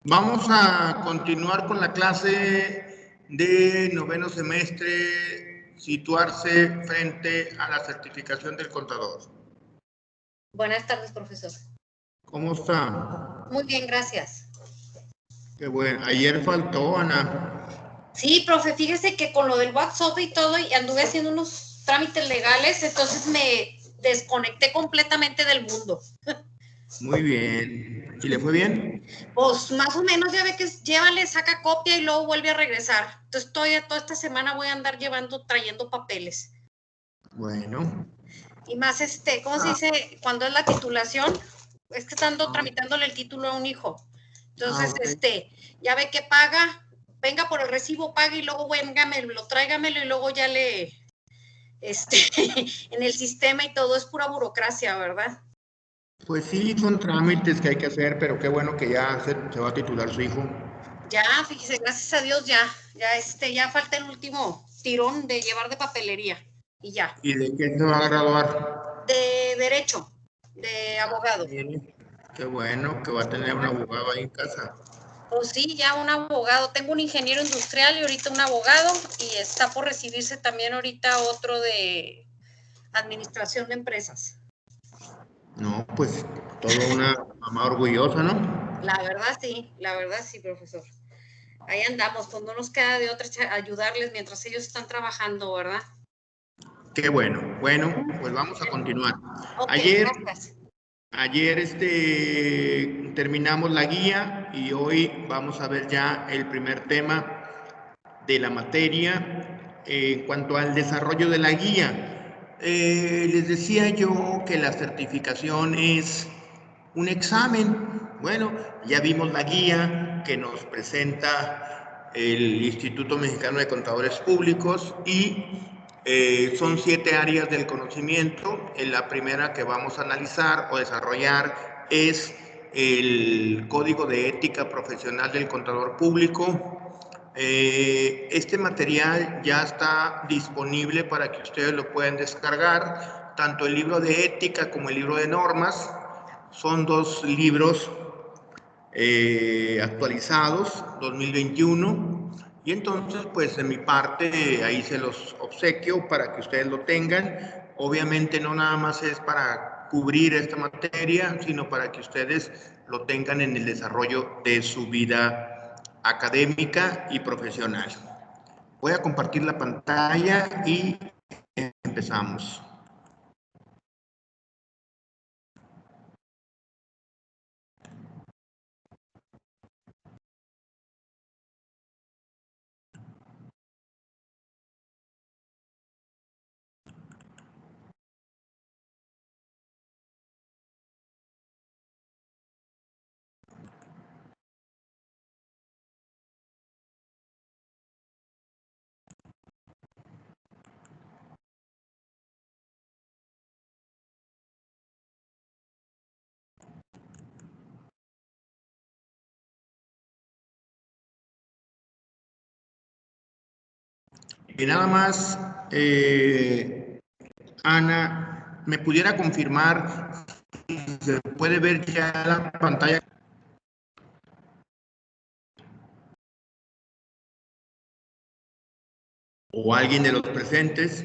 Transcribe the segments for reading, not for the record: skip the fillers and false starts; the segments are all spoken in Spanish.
Vamos a continuar con la clase de noveno semestre, situarse frente a la certificación del contador. Buenas tardes, profesor. ¿Cómo está? Muy bien, gracias. Qué bueno. Ayer faltó, Ana. Sí, profe, fíjese que con lo del WhatsApp y todo, y anduve haciendo unos trámites legales, entonces me desconecté completamente del mundo. Muy bien. ¿Y le fue bien? Pues más o menos, ya ve que llévale, saca copia y luego vuelve a regresar. Entonces toda esta semana voy a andar trayendo papeles. Bueno. Y más, ¿cómo se dice? Cuando es la titulación, es que estando tramitándole el título a un hijo. Entonces, Okay. ya ve que paga, venga por el recibo, pague y luego véngamelo, tráigamelo y luego ya le, en el sistema y todo, es pura burocracia, ¿verdad? Pues sí, son trámites que hay que hacer, pero qué bueno que ya se va a titular su hijo. Ya, fíjese, gracias a Dios, ya falta el último tirón de llevar de papelería y ya. ¿Y de qué se va a graduar? De derecho, de abogado. Qué bueno que va a tener un abogado ahí en casa. Pues sí, ya un abogado. Tengo un ingeniero industrial y ahorita un abogado y está por recibirse también ahorita otro de administración de empresas. No, pues toda una mamá orgullosa, ¿no? La verdad sí, profesor. Ahí andamos, pues no nos queda de otra ayudarles mientras ellos están trabajando, ¿verdad? Qué bueno. Bueno, pues vamos a continuar. Ok, gracias. Ayer terminamos la guía y hoy vamos a ver ya el primer tema de la materia en cuanto al desarrollo de la guía. Les decía yo que la certificación es un examen. Bueno, ya vimos la guía que nos presenta el Instituto Mexicano de Contadores Públicos y son 7 áreas del conocimiento. La primera que vamos a analizar o desarrollar es el Código de Ética Profesional del Contador Público. Este material ya está disponible para que ustedes lo puedan descargar, tanto el libro de ética como el libro de normas. Son 2 libros actualizados, 2021. Y entonces, pues de mi parte, ahí se los obsequio para que ustedes lo tengan. Obviamente no nada más es para cubrir esta materia, sino para que ustedes lo tengan en el desarrollo de su vida académica y profesional. Voy a compartir la pantalla y empezamos. Y nada más, Ana, ¿me pudiera confirmar si se puede ver ya la pantalla? ¿O alguien de los presentes?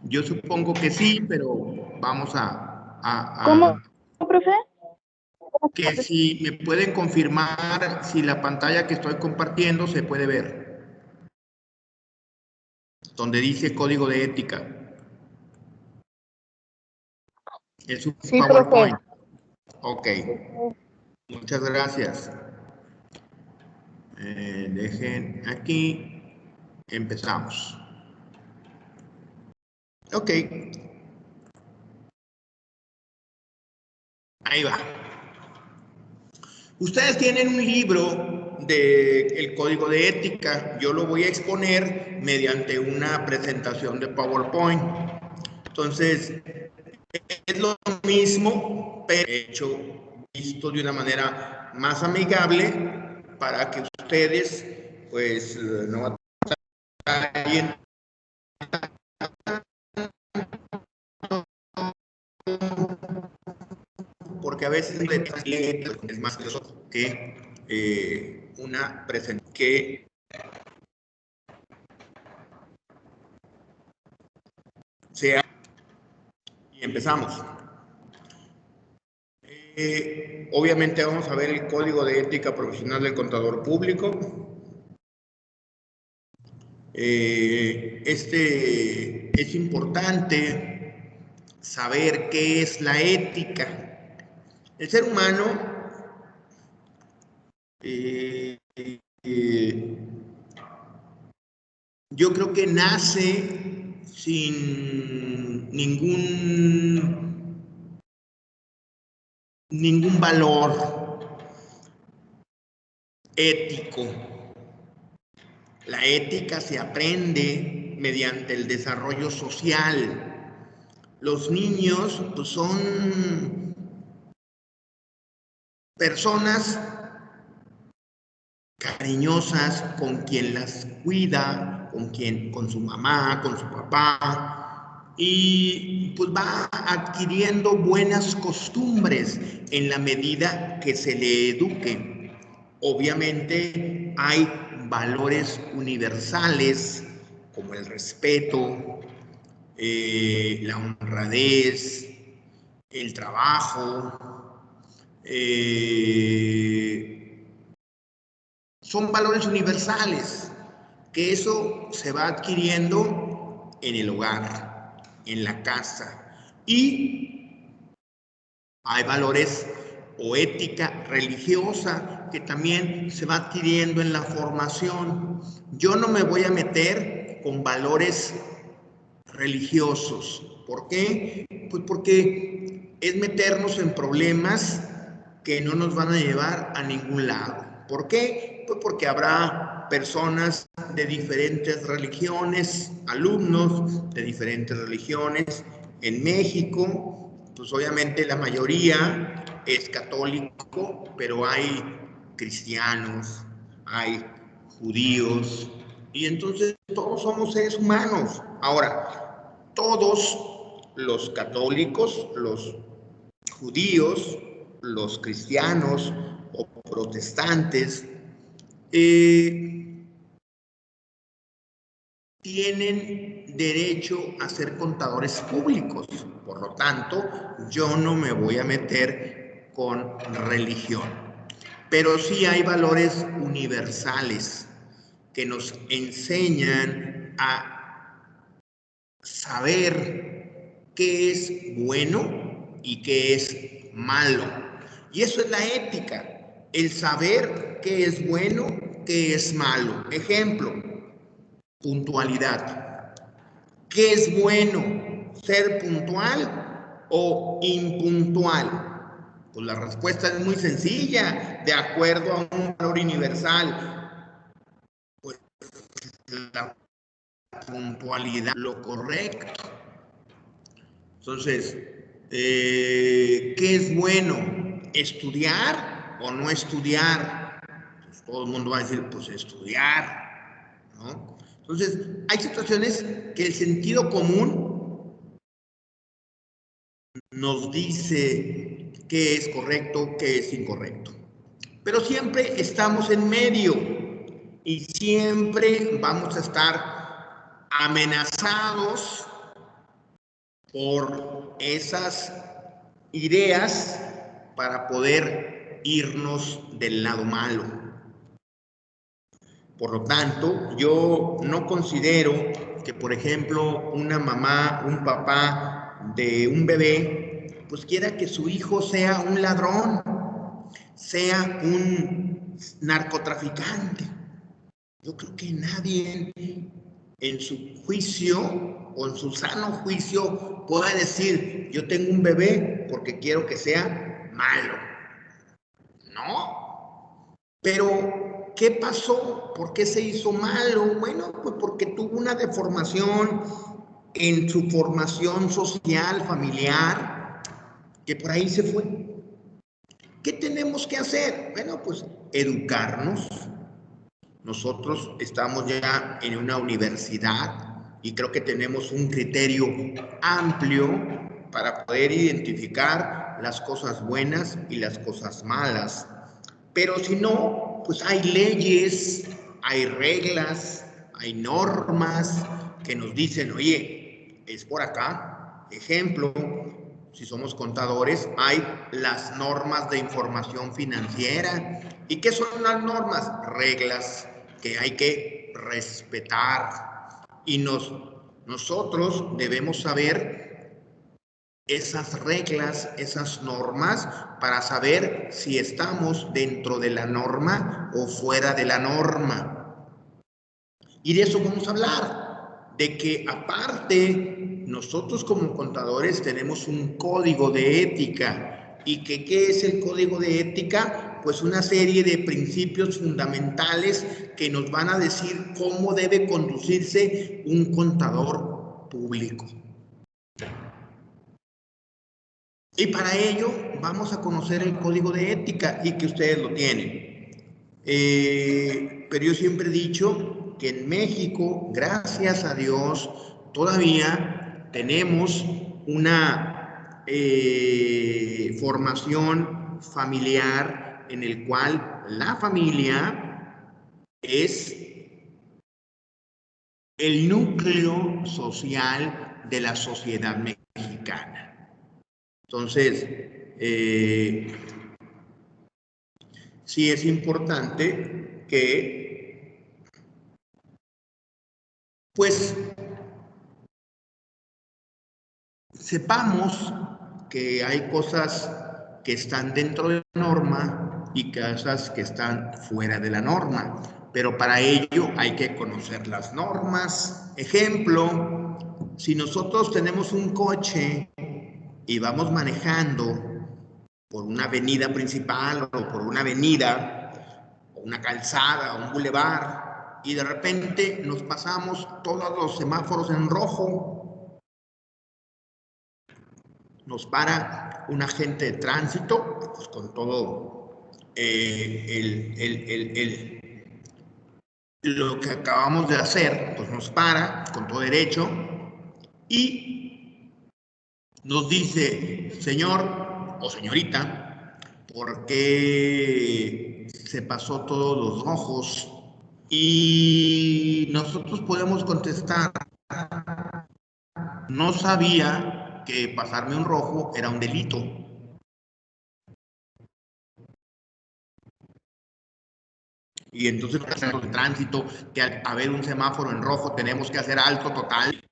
Yo supongo que sí, pero vamos ¿Cómo, profe? que si me pueden confirmar si la pantalla que estoy compartiendo se puede ver, donde dice código de ética. Es un Sí, profe. PowerPoint. Ok, muchas gracias. Dejen aquí, empezamos. Ok, ahí va. Ustedes tienen un libro del Código de Ética. Yo lo voy a exponer mediante una presentación de PowerPoint. Entonces, es lo mismo, pero hecho visto de una manera más amigable para que ustedes, pues, no batallen porque a veces es más que una presentación que sea. Y empezamos. Obviamente vamos a ver el Código de Ética Profesional del Contador Público. Es importante saber qué es la ética. El ser humano yo creo que nace sin ningún valor ético. La ética se aprende mediante el desarrollo social. Los niños pues, son personas cariñosas con quien las cuida, con su mamá, con su papá, y pues va adquiriendo buenas costumbres en la medida que se le eduque. Obviamente hay valores universales como el respeto, la honradez, el trabajo, son valores universales, que eso se va adquiriendo en el hogar, en la casa. Y hay valores o ética religiosa que también se va adquiriendo en la formación. Yo no me voy a meter con valores religiosos. ¿Por qué? Pues porque es meternos en problemas que no nos van a llevar a ningún lado. ¿Por qué? Pues porque habrá personas de diferentes religiones, alumnos de diferentes religiones. En México, pues obviamente la mayoría es católico, pero hay cristianos, hay judíos, y entonces todos somos seres humanos. Ahora, todos los católicos, los judíos, los cristianos o protestantes tienen derecho a ser contadores públicos. Por lo tanto, yo no me voy a meter con religión. Pero sí hay valores universales que nos enseñan a saber qué es bueno y qué es malo. Y eso es la ética, el saber qué es bueno, qué es malo. Ejemplo, puntualidad. ¿Qué es bueno? ¿Ser puntual o impuntual? Pues la respuesta es muy sencilla, de acuerdo a un valor universal. Pues la puntualidad, lo correcto. Entonces, ¿qué es bueno? ¿Estudiar o no estudiar? Pues todo el mundo va a decir, pues estudiar, ¿no? Entonces, hay situaciones que el sentido común nos dice qué es correcto, qué es incorrecto. Pero siempre estamos en medio y siempre vamos a estar amenazados por esas ideas para poder irnos del lado malo. Por lo tanto, yo no considero que, por ejemplo, una mamá, un papá de un bebé, pues quiera que su hijo sea un ladrón, sea un narcotraficante. Yo creo que nadie en su juicio o en su sano juicio pueda decir, yo tengo un bebé porque quiero que sea malo. No. Pero, ¿qué pasó? ¿Por qué se hizo malo? Bueno, pues porque tuvo una deformación en su formación social, familiar, que por ahí se fue. ¿Qué tenemos que hacer? Bueno, pues educarnos. Nosotros estamos ya en una universidad y creo que tenemos un criterio amplio para poder identificar las cosas buenas y las cosas malas. Pero si no, pues hay leyes, hay reglas, hay normas que nos dicen, oye, es por acá. Ejemplo, si somos contadores, hay las normas de información financiera. ¿Y qué son las normas? Reglas que hay que respetar. Y nosotros debemos saber esas reglas, esas normas, para saber si estamos dentro de la norma o fuera de la norma. Y de eso vamos a hablar, de que aparte nosotros como contadores tenemos un código de ética. ¿Y qué es el código de ética? Pues una serie de principios fundamentales que nos van a decir cómo debe conducirse un contador público. Y para ello vamos a conocer el código de ética y que ustedes lo tienen. Pero yo siempre he dicho que en México, gracias a Dios, todavía tenemos una formación familiar en el cual la familia es el núcleo social de la sociedad mexicana. Entonces, sí es importante que, pues, sepamos que hay cosas que están dentro de la norma y cosas que están fuera de la norma. Pero para ello hay que conocer las normas. Ejemplo, si nosotros tenemos un coche y vamos manejando por una avenida principal o por una avenida, o una calzada, o un bulevar, y de repente nos pasamos todos los semáforos en rojo, nos para un agente de tránsito, pues con todo lo que acabamos de hacer, pues nos para con todo derecho y nos dice, señor o señorita, ¿por qué se pasó todos los rojos? Y nosotros podemos contestar, no sabía que pasarme un rojo era un delito. Y entonces el tránsito, que al haber un semáforo en rojo tenemos que hacer alto total.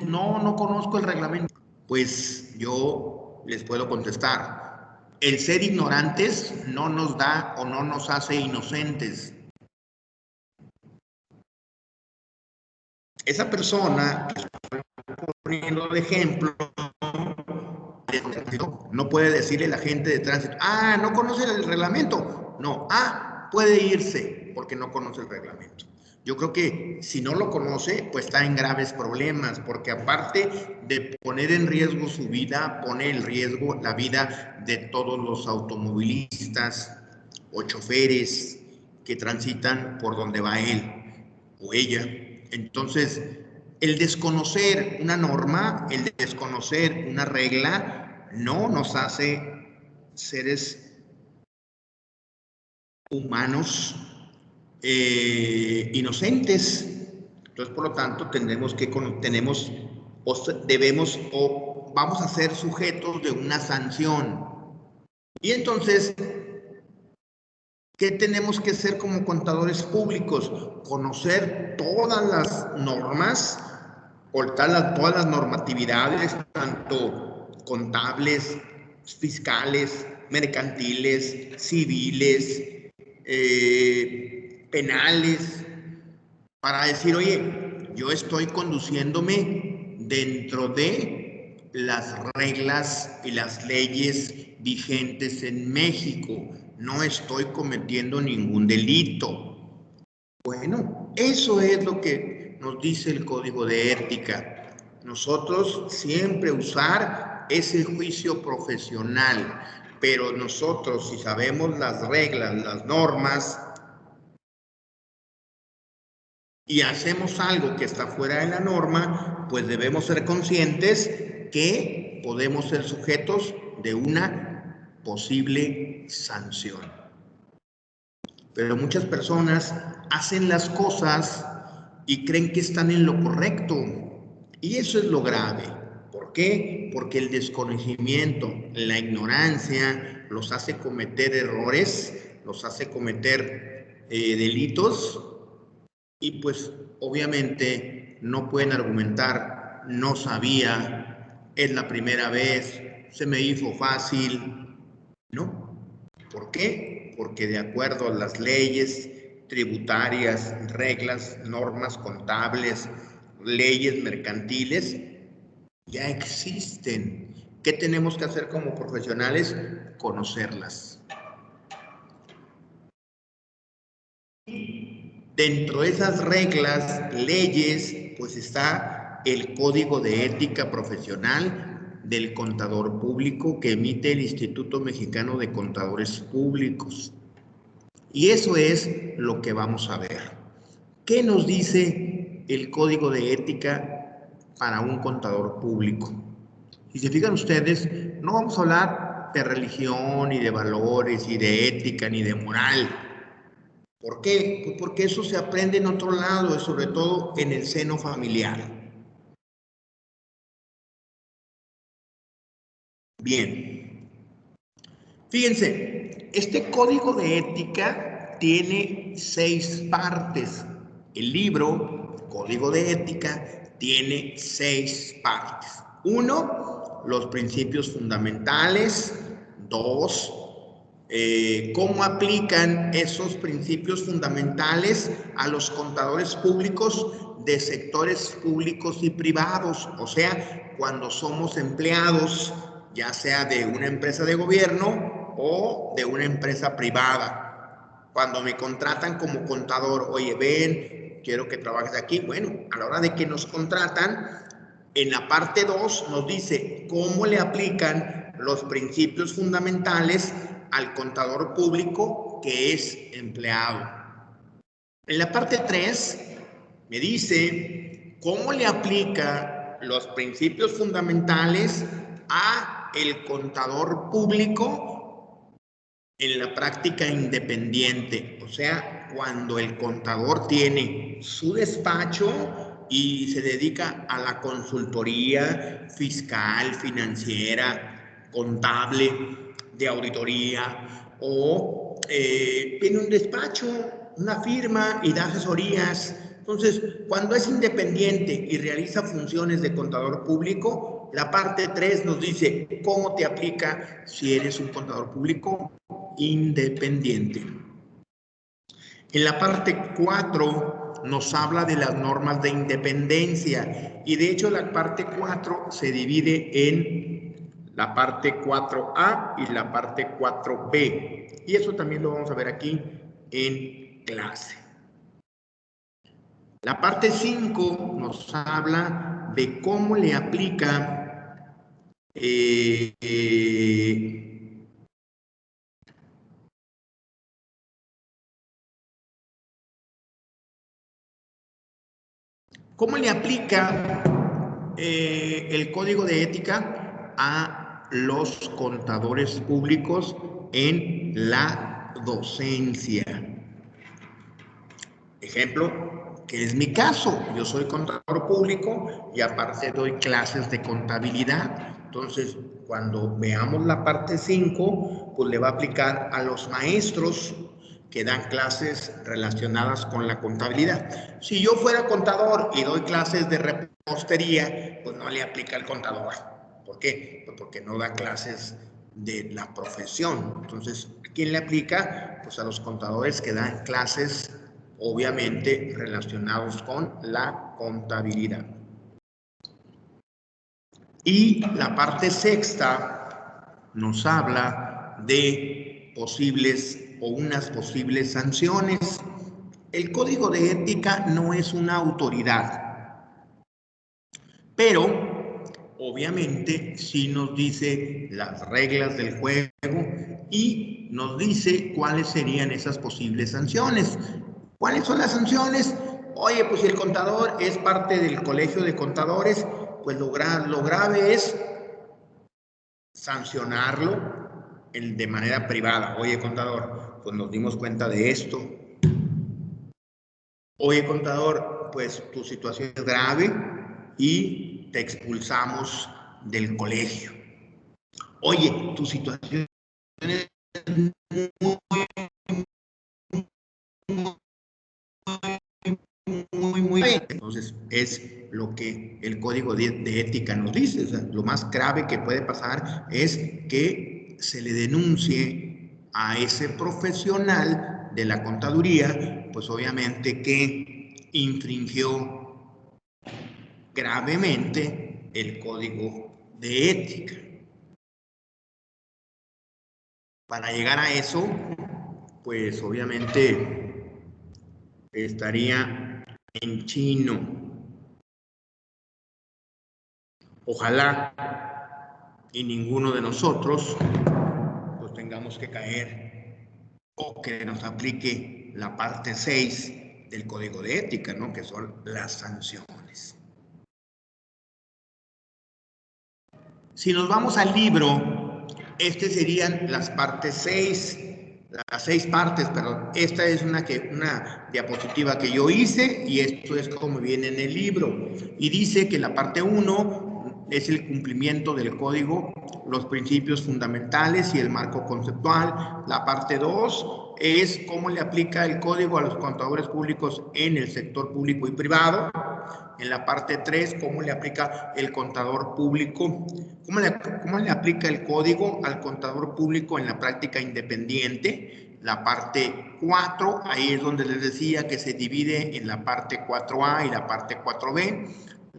No conozco el reglamento. Pues yo les puedo contestar. El ser ignorantes no nos da o no nos hace inocentes. Esa persona que estoy poniendo de ejemplo no puede decirle la gente de tránsito, no conoce el reglamento. No, puede irse porque no conoce el reglamento. Yo creo que si no lo conoce, pues está en graves problemas, porque aparte de poner en riesgo su vida, pone en riesgo la vida de todos los automovilistas o choferes que transitan por donde va él o ella. Entonces, el desconocer una norma, el desconocer una regla, no nos hace seres humanos inocentes. Entonces, por lo tanto, vamos a ser sujetos de una sanción. Y entonces, ¿qué tenemos que hacer como contadores públicos? Conocer todas las normas, todas las normatividades, tanto contables, fiscales, mercantiles, civiles, penales, para decir, oye, yo estoy conduciéndome dentro de las reglas y las leyes vigentes en México. No estoy cometiendo ningún delito. Bueno, eso es lo que nos dice el Código de Ética. Nosotros siempre usar ese juicio profesional, pero nosotros, si sabemos las reglas, las normas, y hacemos algo que está fuera de la norma, pues debemos ser conscientes que podemos ser sujetos de una posible sanción. Pero muchas personas hacen las cosas y creen que están en lo correcto. Y eso es lo grave. ¿Por qué? Porque el desconocimiento, la ignorancia, los hace cometer errores, los hace cometer delitos, y pues obviamente no pueden argumentar, no sabía, es la primera vez, se me hizo fácil. No. ¿Por qué? Porque de acuerdo a las leyes tributarias, reglas, normas contables, leyes mercantiles, ya existen. ¿Qué tenemos que hacer como profesionales? Conocerlas. Dentro de esas reglas, leyes, pues está el Código de Ética Profesional del Contador Público que emite el Instituto Mexicano de Contadores Públicos. Y eso es lo que vamos a ver. ¿Qué nos dice el Código de Ética para un contador público? Si se fijan ustedes, no vamos a hablar de religión, ni de valores, ni de ética, ni de moral. ¿Por qué? Pues porque eso se aprende en otro lado, y sobre todo en el seno familiar. Bien. Fíjense, este código de ética tiene 6 partes. El libro, Código de Ética, tiene 6 partes. 1, los principios fundamentales. 2, cómo aplican esos principios fundamentales a los contadores públicos de sectores públicos y privados, o sea, cuando somos empleados, ya sea de una empresa de gobierno o de una empresa privada. Cuando me contratan como contador, oye, ven, quiero que trabajes aquí. Bueno, a la hora de que nos contratan, en la parte 2 nos dice cómo le aplican los principios fundamentales al contador público que es empleado. En la parte 3 me dice cómo le aplica los principios fundamentales a el contador público en la práctica independiente, o sea, cuando el contador tiene su despacho y se dedica a la consultoría fiscal, financiera, contable, de auditoría, o tiene un despacho, una firma y da asesorías. Entonces, cuando es independiente y realiza funciones de contador público, la parte 3 nos dice cómo te aplica si eres un contador público independiente. En la parte 4 nos habla de las normas de independencia y de hecho la parte 4 se divide en la parte 4A y la parte 4B. Y eso también lo vamos a ver aquí en clase. La parte 5 nos habla de cómo le aplica el código de ética a los contadores públicos en la docencia. Ejemplo, que es mi caso. Yo soy contador público y aparte doy clases de contabilidad. Entonces, cuando veamos la parte 5, pues le va a aplicar a los maestros que dan clases relacionadas con la contabilidad. Si yo fuera contador y doy clases de repostería, pues no le aplica al contador. ¿Por qué? Pues porque no da clases de la profesión. Entonces, ¿a quién le aplica? Pues a los contadores que dan clases, obviamente, relacionados con la contabilidad. Y la parte 6 nos habla de posibles o unas posibles sanciones. El código de ética no es una autoridad, pero obviamente sí nos dice las reglas del juego y nos dice cuáles serían esas posibles sanciones. ¿Cuáles son las sanciones? Oye, pues si el contador es parte del colegio de contadores, pues lo grave es sancionarlo de manera privada. Oye, contador, pues nos dimos cuenta de esto. Oye, contador, pues tu situación es grave y te expulsamos del colegio. Oye, tu situación es muy grave. Entonces, es lo que el código de ética nos dice. O sea, lo más grave que puede pasar es que se le denuncie a ese profesional de la contaduría, pues obviamente que infringió gravemente el código de ética. Para llegar a eso, pues obviamente estaría en chino. Ojalá y ninguno de nosotros pues tengamos que caer o que nos aplique la parte 6 del código de ética, ¿no? Que son las sanciones. Si nos vamos al libro, estas serían las partes 6, las 6 partes, perdón. Esta es una diapositiva que yo hice y esto es como viene en el libro. Y dice que la parte 1 es el cumplimiento del código, los principios fundamentales y el marco conceptual. La parte 2 es cómo le aplica el código a los contadores públicos en el sector público y privado. En la parte 3, cómo le aplica el contador público, cómo le aplica el código al contador público en la práctica independiente. La parte 4, ahí es donde les decía que se divide en la parte 4A y la parte 4B.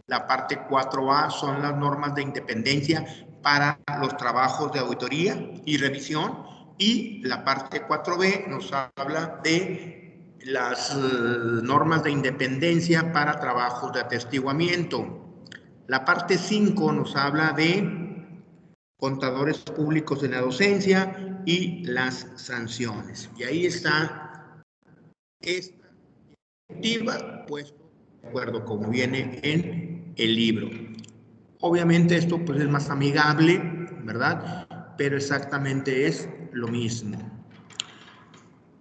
La parte 4A son las normas de independencia para los trabajos de auditoría y revisión, y la parte 4B nos habla de las normas de independencia para trabajos de atestiguamiento. La parte 5 nos habla de contadores públicos en la docencia y las sanciones. Y ahí está esta directiva puesto de acuerdo como viene en el libro. Obviamente esto pues es más amigable, ¿verdad? Pero exactamente es lo mismo.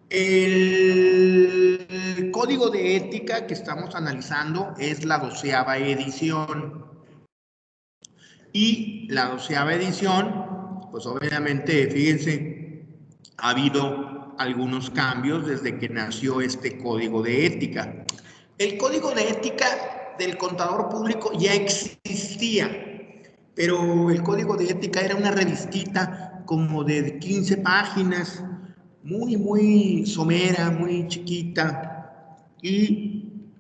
El código de ética que estamos analizando es la 12ª edición. Y la 12ª edición, pues obviamente, fíjense, ha habido algunos cambios desde que nació este código de ética. El código de ética del contador público ya existía, pero el código de ética era una revistita como de 15 páginas, muy somera, muy chiquita, y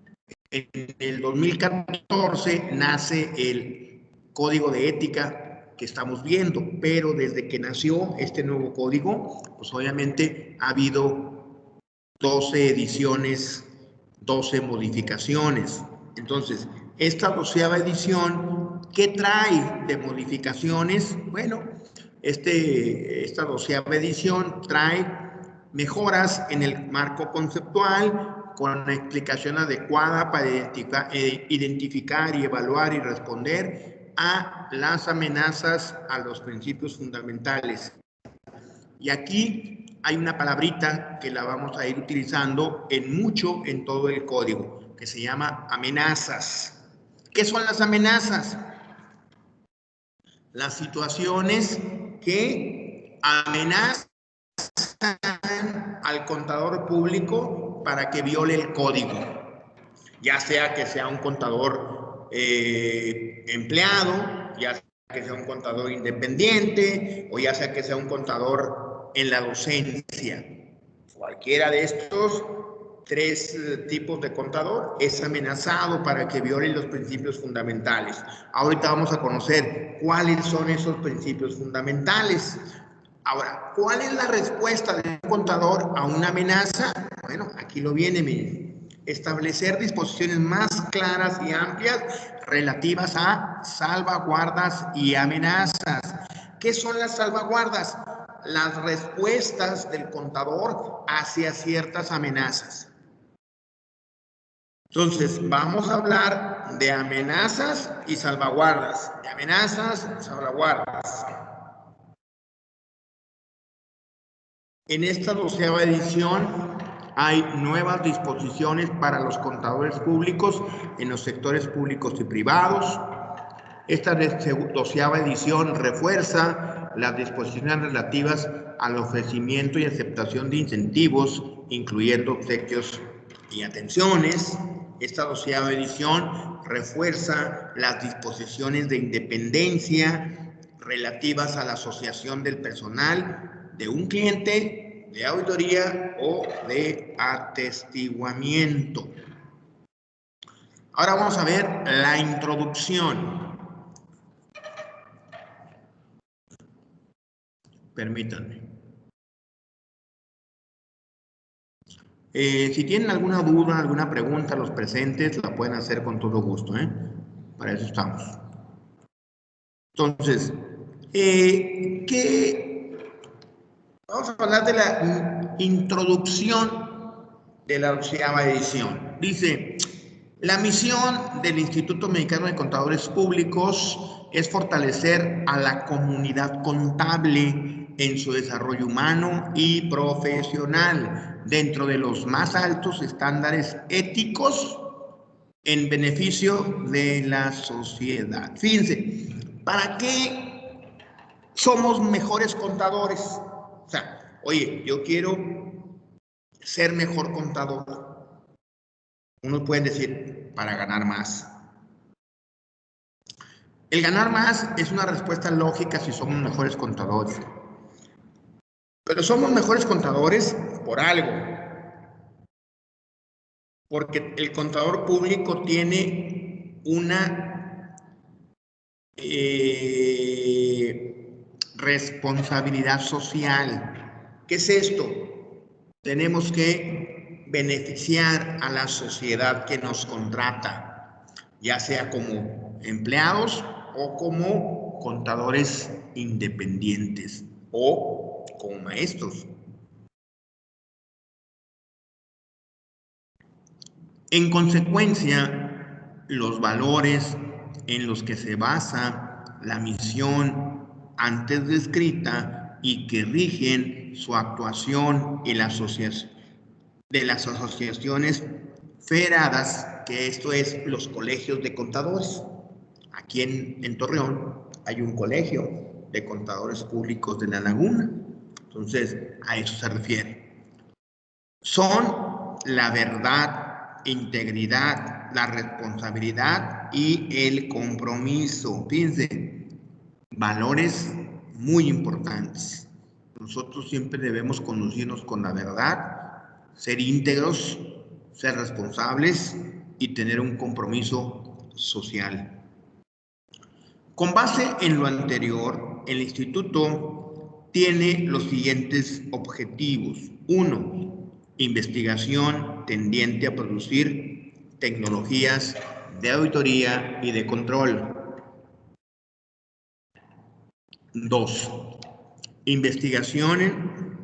en el 2014 nace el código de ética que estamos viendo, pero desde que nació este nuevo código, pues obviamente ha habido 12 ediciones, 12 modificaciones. Entonces, esta 12ª edición, ¿qué trae de modificaciones? Bueno, esta 12ª edición trae mejoras en el marco conceptual con una explicación adecuada para identificar y evaluar y responder a las amenazas a los principios fundamentales. Y aquí hay una palabrita que la vamos a ir utilizando en todo el código, que se llama amenazas. ¿Qué son las amenazas? Las situaciones que amenazan al contador público para que viole el código, ya sea que sea un contador empleado, ya sea que sea un contador independiente o ya sea que sea un contador en la docencia. Cualquiera de estos 3 tipos de contador es amenazado para que violen los principios fundamentales. Ahorita vamos a conocer cuáles son esos principios fundamentales. Ahora, ¿cuál es la respuesta de un contador a una amenaza? Bueno, aquí lo viene, miren. Establecer disposiciones más claras y amplias relativas a salvaguardas y amenazas. ¿Qué son las salvaguardas? Las respuestas del contador hacia ciertas amenazas. Entonces, vamos a hablar de amenazas y salvaguardas. De amenazas y salvaguardas. En esta 12ª edición hay nuevas disposiciones para los contadores públicos en los sectores públicos y privados. Esta 12ª edición refuerza las disposiciones relativas al ofrecimiento y aceptación de incentivos, incluyendo obsequios y atenciones. Esta 12ª edición refuerza las disposiciones de independencia relativas a la asociación del personal de un cliente, de auditoría o de atestiguamiento. Ahora vamos a ver la introducción. Permítanme. Si tienen alguna duda, alguna pregunta, los presentes la pueden hacer con todo gusto, ¿eh? Para eso estamos. Entonces, vamos a hablar de la introducción de la 12ª edición. Dice, la misión del Instituto Mexicano de Contadores Públicos es fortalecer a la comunidad contable en su desarrollo humano y profesional dentro de los más altos estándares éticos en beneficio de la sociedad. Fíjense, ¿para qué somos mejores contadores? O sea, oye, yo quiero ser mejor contador. Unos pueden decir, para ganar más. El ganar más es una respuesta lógica si somos mejores contadores. Pero somos mejores contadores por algo. Porque el contador público tiene una responsabilidad social. ¿Qué es esto? Tenemos que beneficiar a la sociedad que nos contrata, ya sea como empleados o como contadores independientes o como maestros. En consecuencia, los valores en los que se basa la misión antes descrita y que rigen su actuación y la asociación de las asociaciones federadas, que esto es los colegios de contadores. Aquí en Torreón hay un colegio de contadores públicos de La Laguna. Entonces, a eso se refiere. Son la verdad, integridad, la responsabilidad y el compromiso. Fíjense, valores muy importantes. Nosotros siempre debemos conducirnos con la verdad, ser íntegros, ser responsables y tener un compromiso social. Con base en lo anterior, el Instituto tiene los siguientes objetivos. 1. Investigación tendiente a producir tecnologías de auditoría y de control. 2. Investigación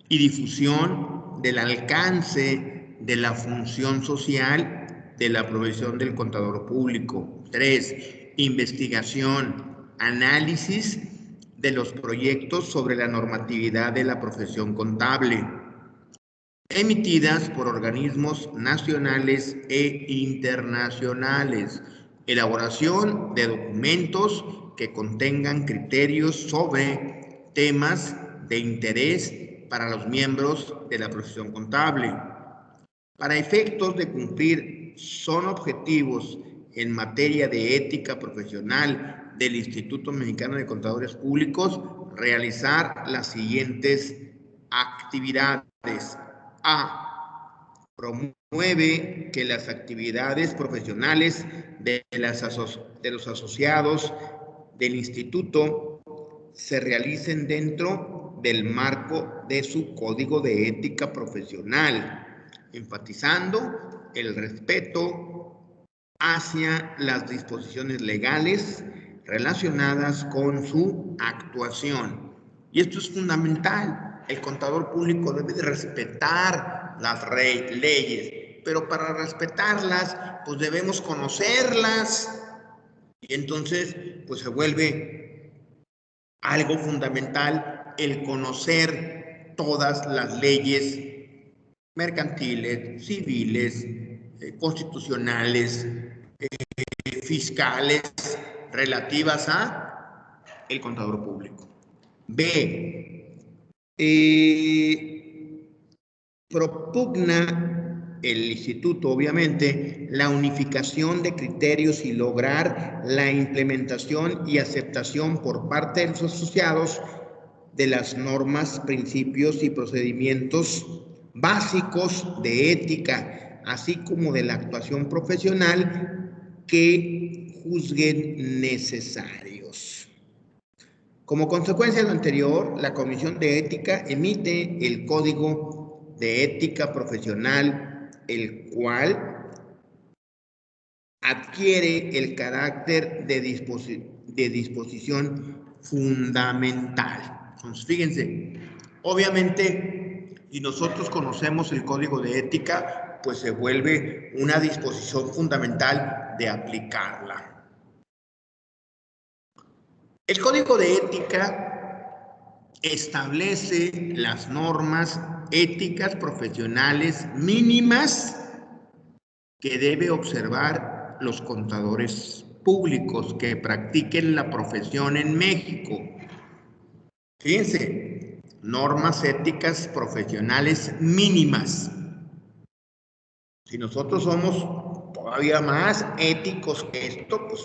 y difusión del alcance de la función social de la profesión del contador público. 3. Investigación, análisis de los proyectos sobre la normatividad de la profesión contable, emitidas por organismos nacionales e internacionales. Elaboración de documentos que contengan criterios sobre temas de interés para los miembros de la profesión contable. Para efectos de cumplir, son objetivos en materia de ética profesional del Instituto Mexicano de Contadores Públicos realizar las siguientes actividades. A. Promueve que las actividades profesionales de los asociados del instituto se realicen dentro del marco de su código de ética profesional, enfatizando el respeto hacia las disposiciones legales relacionadas con su actuación. Y esto es fundamental. El contador público debe de respetar las leyes. pero para respetarlas, pues debemos conocerlas. Y entonces, pues se vuelve algo fundamental el conocer todas las leyes mercantiles, civiles, constitucionales, fiscales, relativas a el contador público. B. Propugna el instituto, obviamente, la unificación de criterios y lograr la implementación y aceptación por parte de los asociados de las normas, principios y procedimientos básicos de ética, así como de la actuación profesional que juzguen necesarios. Como consecuencia de lo anterior, la Comisión de Ética emite el Código de Ética Profesional, el cual adquiere el carácter de disposición fundamental. Entonces, fíjense, obviamente, si nosotros conocemos el Código de Ética, pues se vuelve una disposición fundamental de aplicarla. El Código de Ética establece las normas éticas profesionales mínimas que debe observar los contadores públicos que practiquen la profesión en México. Fíjense, normas éticas profesionales mínimas. Si nosotros somos todavía más éticos que esto, pues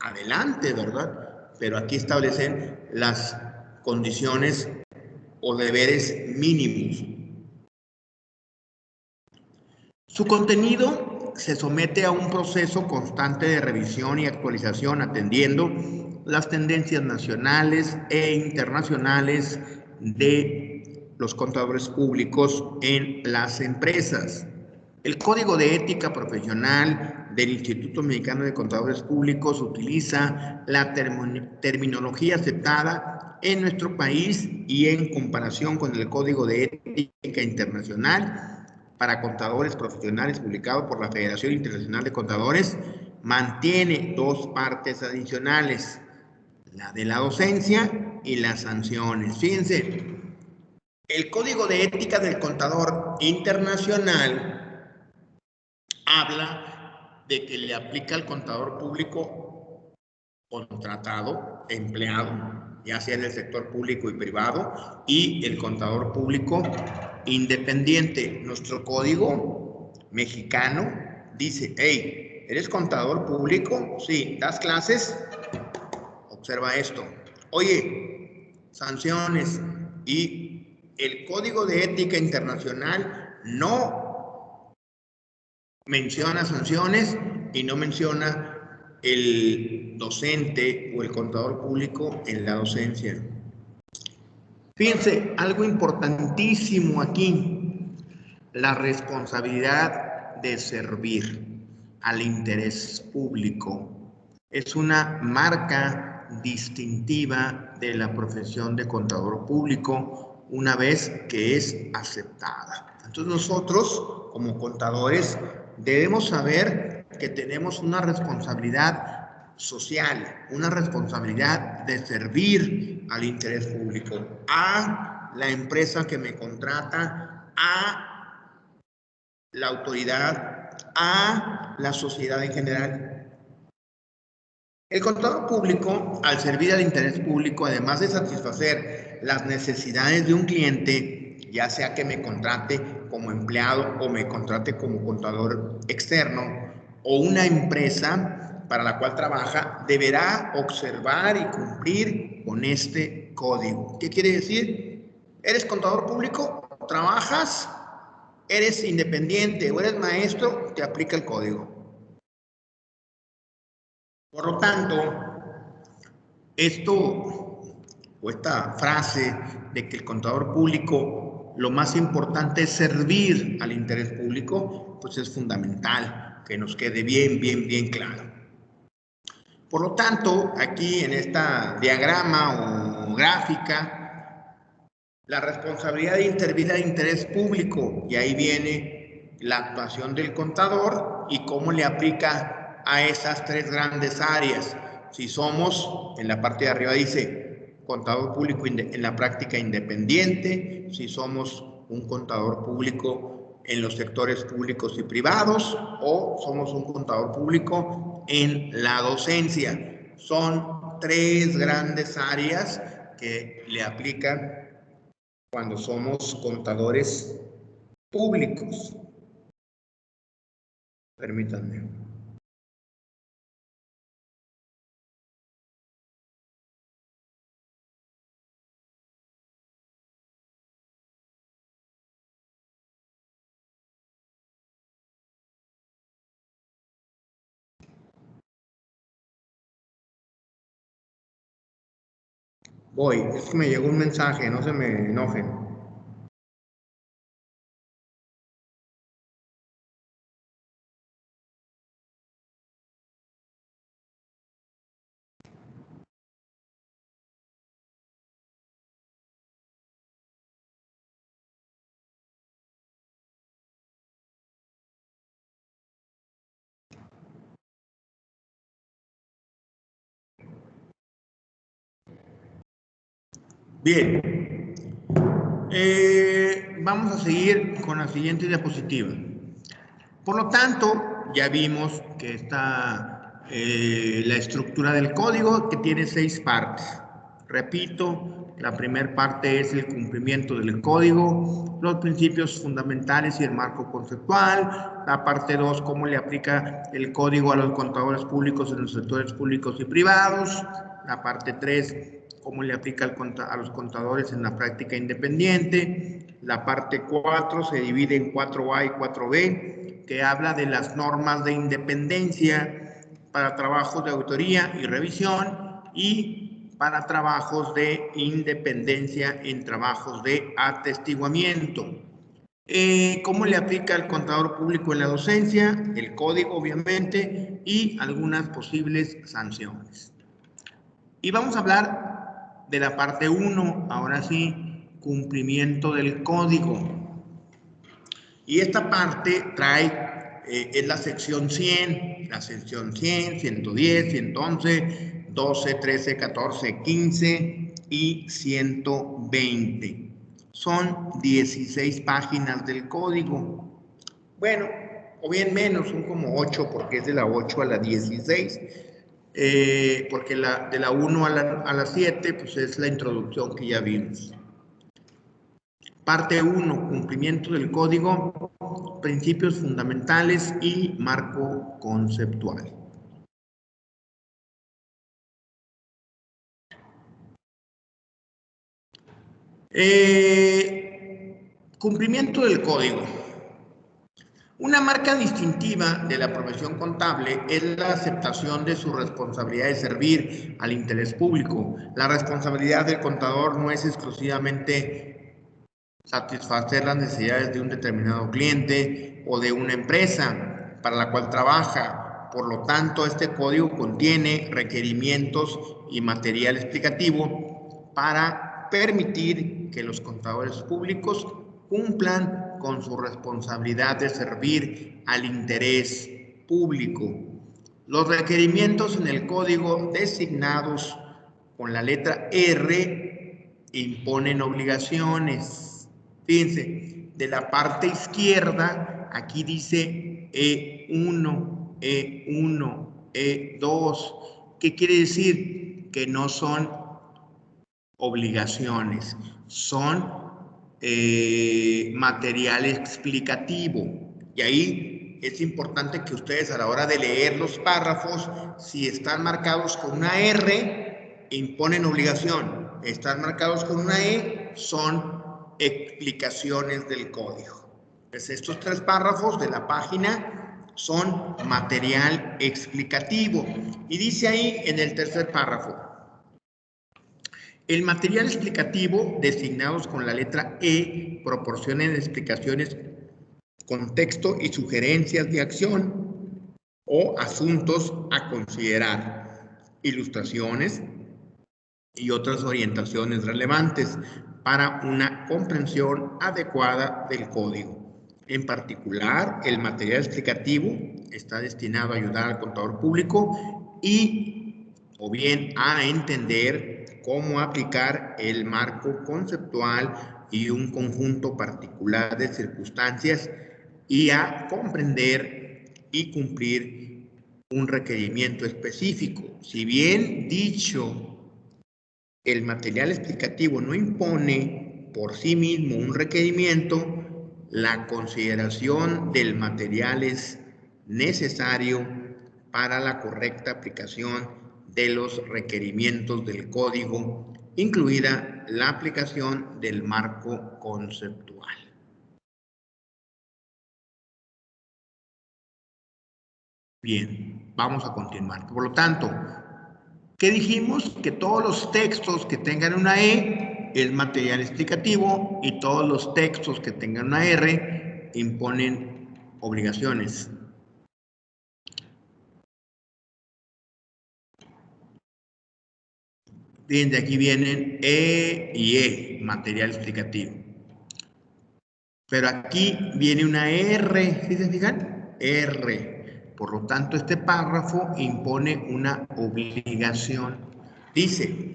adelante, ¿verdad? Pero aquí establecen las condiciones o deberes mínimos. Su contenido se somete a un proceso constante de revisión y actualización, atendiendo las tendencias nacionales e internacionales de los contadores públicos en las empresas. El Código de Ética Profesional del Instituto Mexicano de Contadores Públicos utiliza la terminología aceptada en nuestro país y en comparación con el Código de Ética Internacional para Contadores Profesionales publicado por la Federación Internacional de Contadores, mantiene dos partes adicionales, la de la docencia y las sanciones. Fíjense, el Código de Ética del Contador Internacional habla de que le aplica al contador público contratado, empleado, ya sea en el sector público y privado, y el contador público independiente. Nuestro código mexicano dice, hey, ¿eres contador público? Sí. ¿Das clases? Observa esto. Oye, sanciones. Y el Código de Ética Internacional no menciona sanciones y no menciona el docente o el contador público en la docencia. Fíjense, algo importantísimo aquí, la responsabilidad de servir al interés público es una marca distintiva de la profesión de contador público una vez que es aceptada. Entonces nosotros, como contadores, debemos saber que tenemos una responsabilidad social, una responsabilidad de servir al interés público, a la empresa que me contrata, a la autoridad, a la sociedad en general. El contador público, al servir al interés público, además de satisfacer las necesidades de un cliente, ya sea que me contrate como empleado o me contrate como contador externo, o una empresa para la cual trabaja, deberá observar y cumplir con este código. ¿Qué quiere decir? ¿Eres contador público? ¿Trabajas? ¿Eres independiente o eres maestro? Te aplica el código. Por lo tanto, esta frase de que el contador público lo más importante es servir al interés público, pues es fundamental que nos quede bien claro. Por lo tanto, aquí en esta diagrama o gráfica, la responsabilidad de intervenir al interés público, y ahí viene la actuación del contador y cómo le aplica a esas tres grandes áreas. Si somos, en la parte de arriba dice, contador público en la práctica independiente, si somos un contador público en los sectores públicos y privados, o somos un contador público en la docencia. Son tres grandes áreas que le aplican cuando somos contadores públicos. Permítanme. Voy, es que me llegó un mensaje, no se me enojen. Bien, vamos a seguir con la siguiente diapositiva. Por lo tanto, ya vimos que está la estructura del código, que tiene 6 partes. Repito, la primera parte es el cumplimiento del código, los principios fundamentales y el marco conceptual. La parte 2, cómo le aplica el código a los contadores públicos en los sectores públicos y privados. La parte 3, cómo le aplica a los contadores en la práctica independiente. La parte 4 se divide en 4A y 4B, que habla de las normas de independencia para trabajos de auditoría y revisión y para trabajos de independencia en trabajos de atestiguamiento. ¿Cómo le aplica el contador público en la docencia? El código, obviamente, y algunas posibles sanciones. Y vamos a hablar de la parte 1, ahora sí, cumplimiento del código. Y esta parte trae, es la sección 100, 110, 111, 12, 13, 14, 15 y 120. Son 16 páginas del código. Bueno, o bien menos, son como 8 porque es de la 8 a la 16. Porque de la 1 a la 7 pues es la introducción que ya vimos. Parte 1, cumplimiento del código, principios fundamentales y marco conceptual. Cumplimiento del código. Una marca distintiva de la profesión contable es la aceptación de su responsabilidad de servir al interés público. La responsabilidad del contador no es exclusivamente satisfacer las necesidades de un determinado cliente o de una empresa para la cual trabaja. Por lo tanto, este código contiene requerimientos y material explicativo para permitir que los contadores públicos cumplan con su responsabilidad de servir al interés público. Los requerimientos en el código designados con la letra R imponen obligaciones. Fíjense, de la parte izquierda, aquí dice E1, E1, E2. ¿Qué quiere decir? Que no son obligaciones, son material explicativo. Y ahí es importante que ustedes a la hora de leer los párrafos, si están marcados con una R, imponen obligación. Están marcados con una E, son explicaciones del código. Pues estos 3 párrafos de la página son material explicativo. Y dice ahí en el tercer párrafo, el material explicativo designados con la letra E proporcionan explicaciones, contexto y sugerencias de acción o asuntos a considerar, ilustraciones y otras orientaciones relevantes para una comprensión adecuada del código. En particular, el material explicativo está destinado a ayudar al contador público o bien a entender cómo aplicar el marco conceptual y un conjunto particular de circunstancias y a comprender y cumplir un requerimiento específico. Si bien dicho, el material explicativo no impone por sí mismo un requerimiento, la consideración del material es necesario para la correcta aplicación de los requerimientos del código, incluida la aplicación del marco conceptual. Bien, vamos a continuar. Por lo tanto, ¿qué dijimos? Que todos los textos que tengan una E es material explicativo y todos los textos que tengan una R imponen obligaciones. Bien, de aquí vienen E y E, material explicativo. Pero aquí viene una R, ¿sí se fijan? R. Por lo tanto, este párrafo impone una obligación. Dice,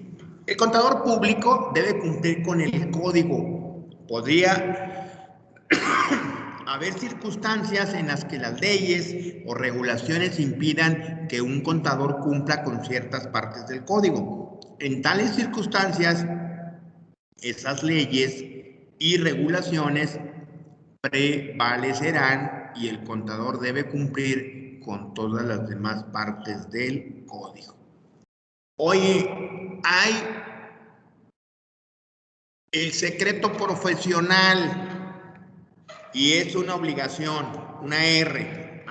el contador público debe cumplir con el código. Podría haber circunstancias en las que las leyes o regulaciones impidan que un contador cumpla con ciertas partes del código. En tales circunstancias, esas leyes y regulaciones prevalecerán y el contador debe cumplir con todas las demás partes del código. Oye, hay el secreto profesional y es una obligación, una R.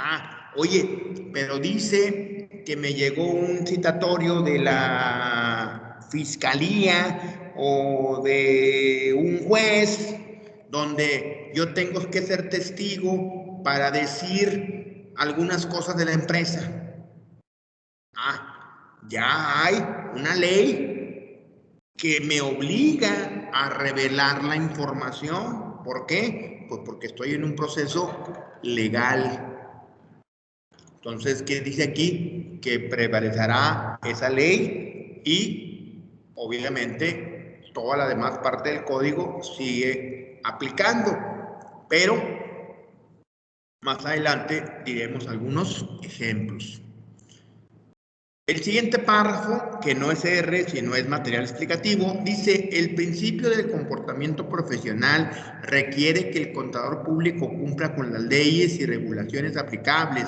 Oye, pero dice que me llegó un citatorio de la fiscalía o de un juez donde yo tengo que ser testigo para decir algunas cosas de la empresa. Ya hay una ley que me obliga a revelar la información. ¿Por qué? Pues porque estoy en un proceso legal. Entonces, ¿qué dice aquí? Que prevalecerá esa ley y, obviamente, toda la demás parte del código sigue aplicando. Pero, más adelante diremos algunos ejemplos. El siguiente párrafo, que no es R, sino es material explicativo, dice, el principio del comportamiento profesional requiere que el contador público cumpla con las leyes y regulaciones aplicables.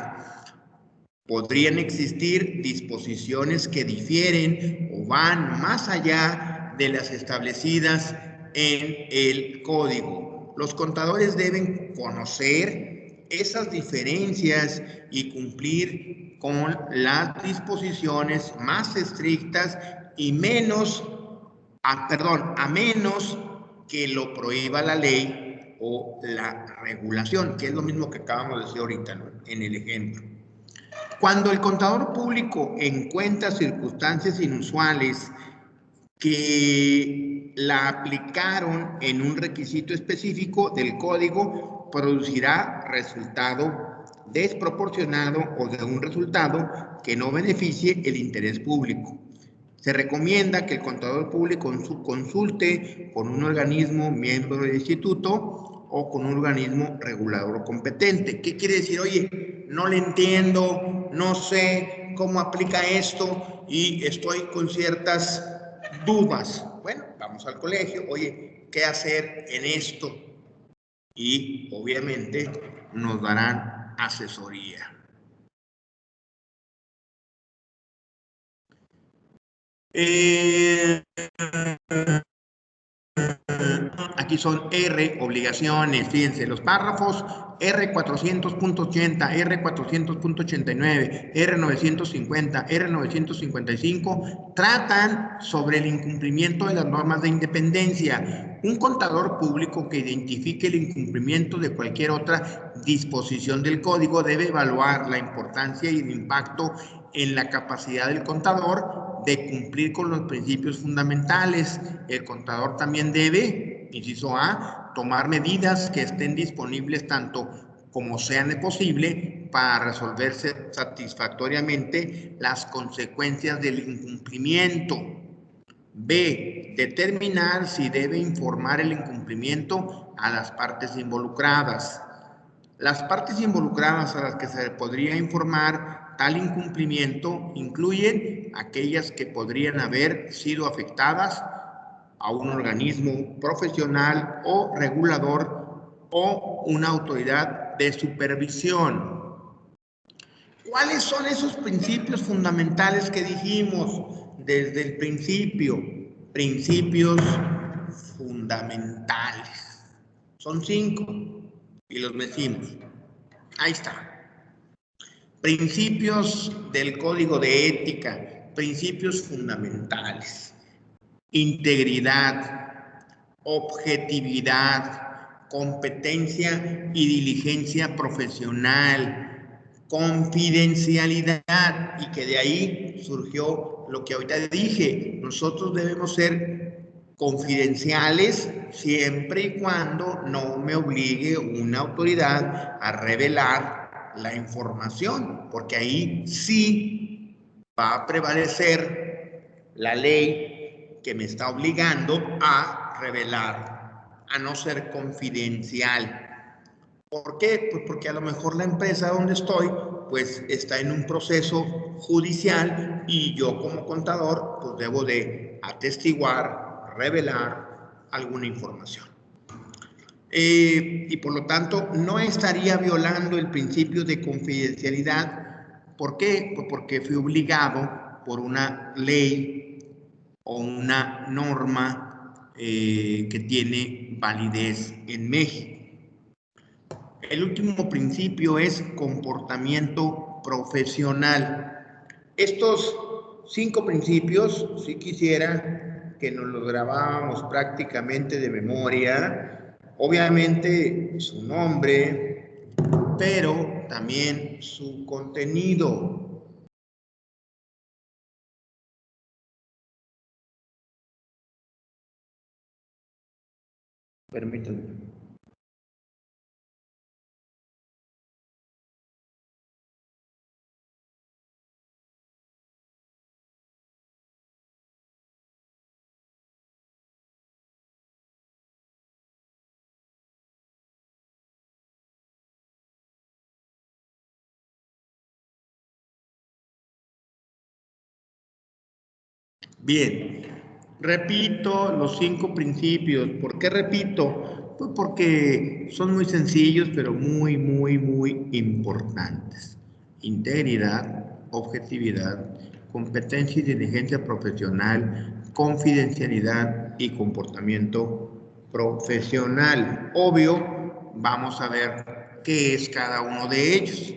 Podrían existir disposiciones que difieren o van más allá de las establecidas en el código. Los contadores deben conocer esas diferencias y cumplir con las disposiciones más estrictas y a menos que lo prohíba la ley o la regulación, que es lo mismo que acabamos de decir ahorita, ¿no? En el ejemplo. Cuando el contador público encuentra circunstancias inusuales que la aplicaron en un requisito específico del código, producirá resultado desproporcionado o de un resultado que no beneficie el interés público. Se recomienda que el contador público consulte con un organismo miembro del instituto o con un organismo regulador competente. ¿Qué quiere decir? Oye, no le entiendo, no sé cómo aplica esto y estoy con ciertas dudas. Bueno, vamos al colegio, oye, ¿qué hacer en esto? Y obviamente nos darán asesoría. Aquí son R, obligaciones, fíjense, los párrafos R400.80, R400.89, R950, R955 tratan sobre el incumplimiento de las normas de independencia. Un contador público que identifique el incumplimiento de cualquier otra disposición del código debe evaluar la importancia y el impacto en la capacidad del contador de cumplir con los principios fundamentales. El contador también debe, inciso A, tomar medidas que estén disponibles tanto como sean posible para resolverse satisfactoriamente las consecuencias del incumplimiento. B, determinar si debe informar el incumplimiento a las partes involucradas. Las partes involucradas a las que se podría informar tal incumplimiento incluyen aquellas que podrían haber sido afectadas a un organismo profesional o regulador o una autoridad de supervisión. ¿Cuáles son esos principios fundamentales que dijimos desde el principio? Principios fundamentales. Son 5 y los decimos. Ahí está. Principios del Código de Ética, principios fundamentales. Integridad, objetividad, competencia y diligencia profesional, confidencialidad, y que de ahí surgió lo que ahorita dije. Nosotros debemos ser confidenciales siempre y cuando no me obligue una autoridad a revelar la información, porque ahí sí va a prevalecer la ley que me está obligando a revelar, a no ser confidencial. ¿Por qué? Pues porque a lo mejor la empresa donde estoy pues está en un proceso judicial y yo como contador pues debo de atestiguar, revelar alguna información. Y por lo tanto no estaría violando el principio de confidencialidad. ¿Por qué? Pues porque fui obligado por una ley o una norma que tiene validez en México. El último principio es comportamiento profesional. Estos 5 principios, si quisiera que nos los grabáramos prácticamente de memoria, obviamente su nombre, pero también su contenido. Permítanme. Bien, repito los 5 principios. ¿Por qué repito? Pues porque son muy sencillos, pero muy, muy, muy importantes. Integridad, objetividad, competencia y diligencia profesional, confidencialidad y comportamiento profesional. Obvio, vamos a ver qué es cada uno de ellos.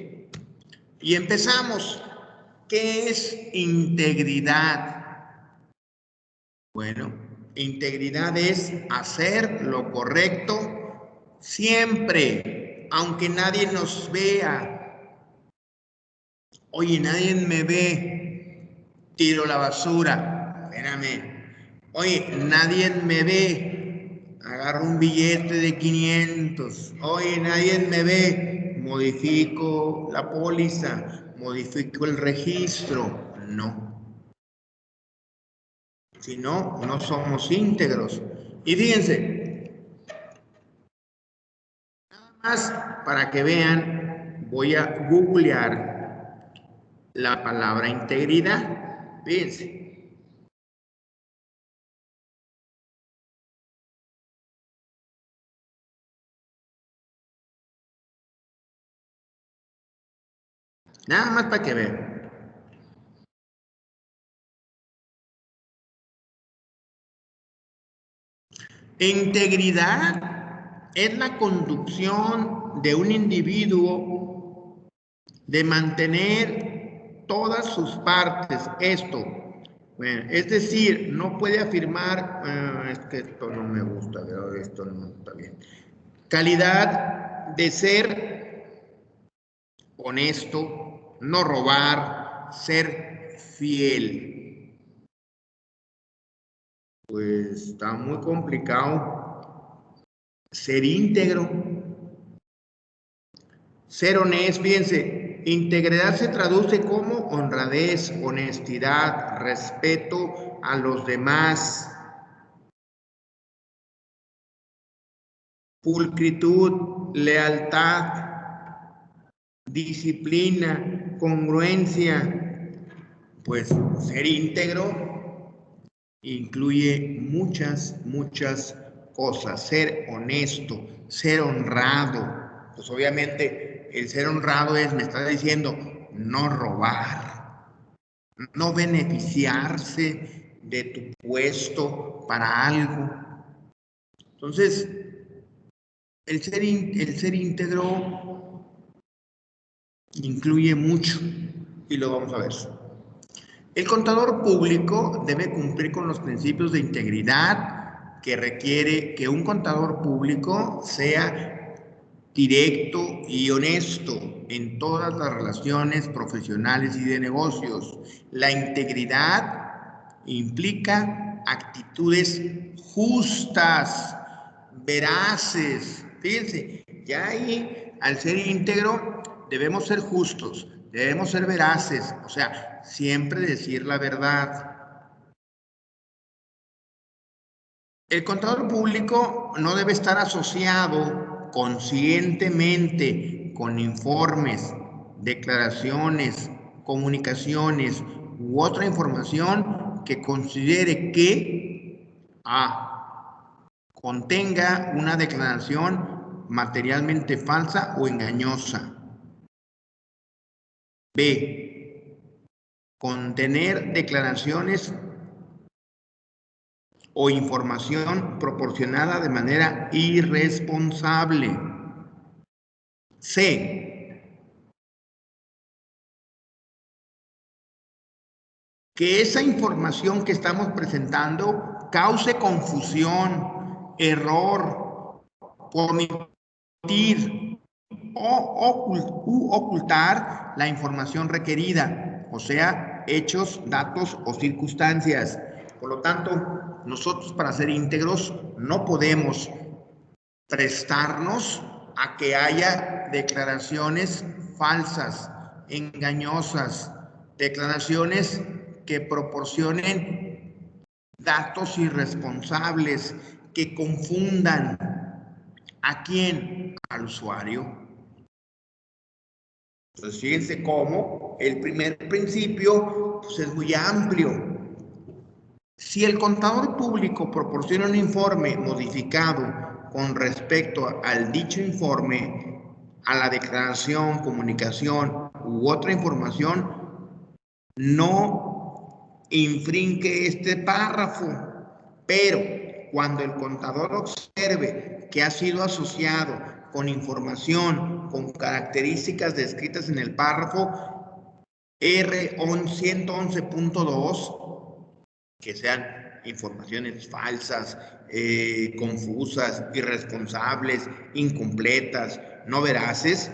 Y empezamos. ¿Qué es integridad? Bueno, integridad es hacer lo correcto siempre, aunque nadie nos vea. Oye, nadie me ve, tiro la basura. Espérame. Oye, nadie me ve, agarro un billete de 500. Oye, nadie me ve, modifico la póliza, modifico el registro. No. Si no, no somos íntegros. Y fíjense, nada más para que vean, voy a googlear la palabra integridad. Fíjense. Nada más para que vean. Integridad es la conducción de un individuo de mantener todas sus partes. Esto, bueno, es decir, no puede afirmar, es que esto no me gusta, pero esto no está bien. Calidad de ser honesto, no robar, ser fiel. Pues está muy complicado ser íntegro, ser honesto. Fíjense, integridad se traduce como honradez, honestidad, respeto a los demás, pulcritud, lealtad, disciplina, congruencia. Pues ser íntegro incluye muchas cosas. Ser honesto, ser honrado. Pues obviamente el ser honrado me está diciendo no robar, no beneficiarse de tu puesto para algo. Entonces, el ser íntegro incluye mucho y lo vamos a ver. El contador público debe cumplir con los principios de integridad que requiere que un contador público sea directo y honesto en todas las relaciones profesionales y de negocios. La integridad implica actitudes justas, veraces. Fíjense, ya ahí, al ser íntegro, debemos ser justos, debemos ser veraces, o sea, siempre decir la verdad. El contador público no debe estar asociado conscientemente con informes, declaraciones, comunicaciones u otra información que considere que contenga una declaración materialmente falsa o engañosa. B. Contener declaraciones o información proporcionada de manera irresponsable. C. Que esa información que estamos presentando cause confusión, error, omitir u ocultar la información requerida, o sea, hechos, datos o circunstancias. Por lo tanto, nosotros para ser íntegros no podemos prestarnos a que haya declaraciones falsas, engañosas, declaraciones que proporcionen datos irresponsables, que confundan. ¿A quién? Al usuario. Entonces, fíjense cómo el primer principio pues, es muy amplio. Si el contador público proporciona un informe modificado con respecto al dicho informe, a la declaración, comunicación u otra información, no infringe este párrafo, pero cuando el contador observe que ha sido asociado con información, con características descritas en el párrafo R111.2, que sean informaciones falsas, confusas, irresponsables, incompletas, no veraces,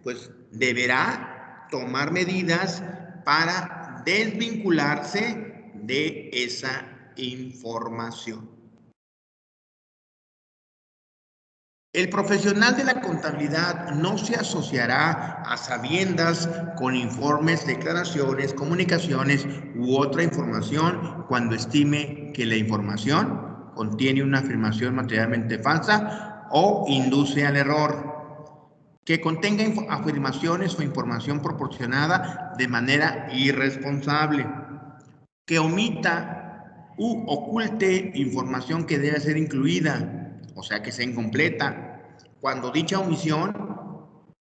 pues deberá tomar medidas para desvincularse de esa información. El profesional de la contabilidad no se asociará a sabiendas con informes, declaraciones, comunicaciones u otra información cuando estime que la información contiene una afirmación materialmente falsa o induce al error, que contenga afirmaciones o información proporcionada de manera irresponsable, que omita u oculte información que debe ser incluida, o sea que sea incompleta, cuando dicha omisión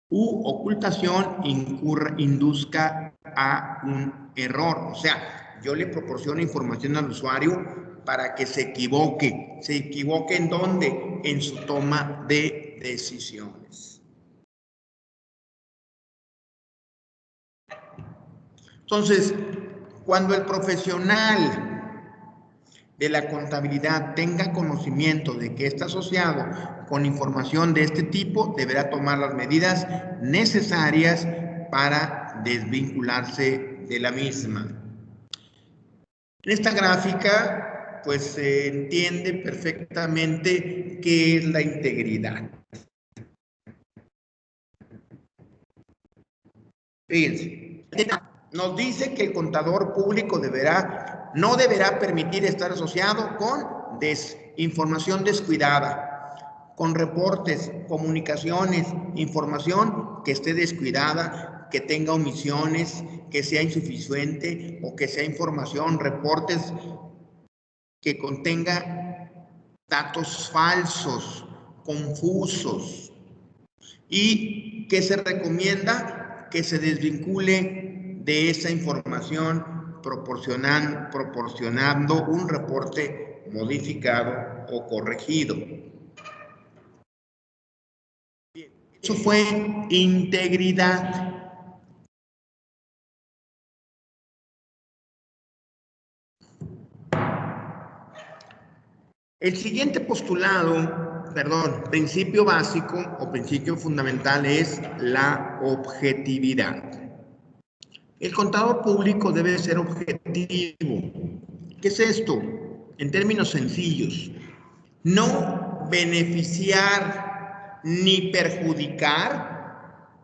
u ocultación induzca a un error. O sea, yo le proporciono información al usuario para que se equivoque. ¿Se equivoque en dónde? En su toma de decisiones. Entonces, cuando el profesional de la contabilidad tenga conocimiento de que está asociado con información de este tipo, deberá tomar las medidas necesarias para desvincularse de la misma. En esta gráfica pues se entiende perfectamente qué es la integridad. Fíjense, nos dice que el contador público no deberá permitir estar asociado con información descuidada, con reportes, comunicaciones, información que esté descuidada, que tenga omisiones, que sea insuficiente o que sea información, reportes que contenga datos falsos, confusos, y que se recomienda que se desvincule de esa información proporcionando un reporte modificado o corregido. Eso fue integridad. El siguiente principio básico o principio fundamental es la objetividad. El contador público debe ser objetivo. ¿Qué es esto? En términos sencillos, no beneficiar ni perjudicar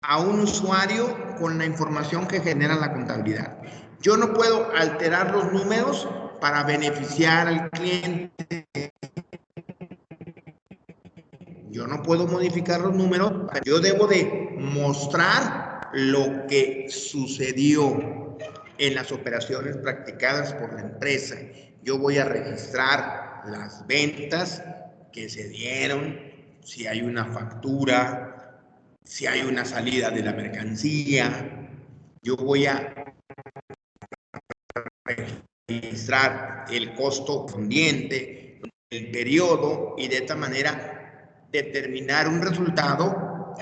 a un usuario con la información que genera la contabilidad. Yo no puedo alterar los números para beneficiar al cliente. Yo no puedo modificar los números. Yo debo de mostrar lo que sucedió en las operaciones practicadas por la empresa. Yo voy a registrar las ventas que se dieron, si hay una factura, si hay una salida de la mercancía. Yo voy a registrar el costo correspondiente, el periodo, y de esta manera determinar un resultado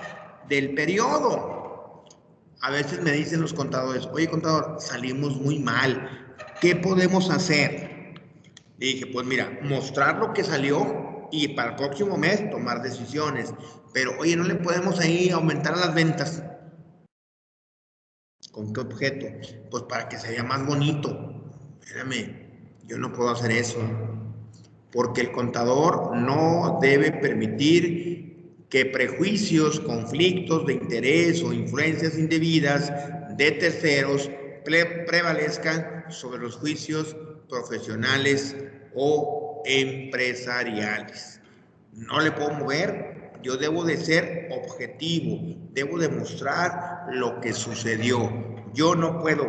del periodo. A veces me dicen los contadores: oye, contador, salimos muy mal, ¿qué podemos hacer? Le dije: pues mira, mostrar lo que salió y para el próximo mes tomar decisiones. Pero oye, ¿no le podemos ahí aumentar las ventas? ¿Con qué objeto? Pues para que se vea más bonito. Espérame, yo no puedo hacer eso, porque el contador no debe permitir que prejuicios, conflictos de interés o influencias indebidas de terceros prevalezcan sobre los juicios profesionales o empresariales. No le puedo mover. Yo debo de ser objetivo, debo demostrar lo que sucedió. Yo no puedo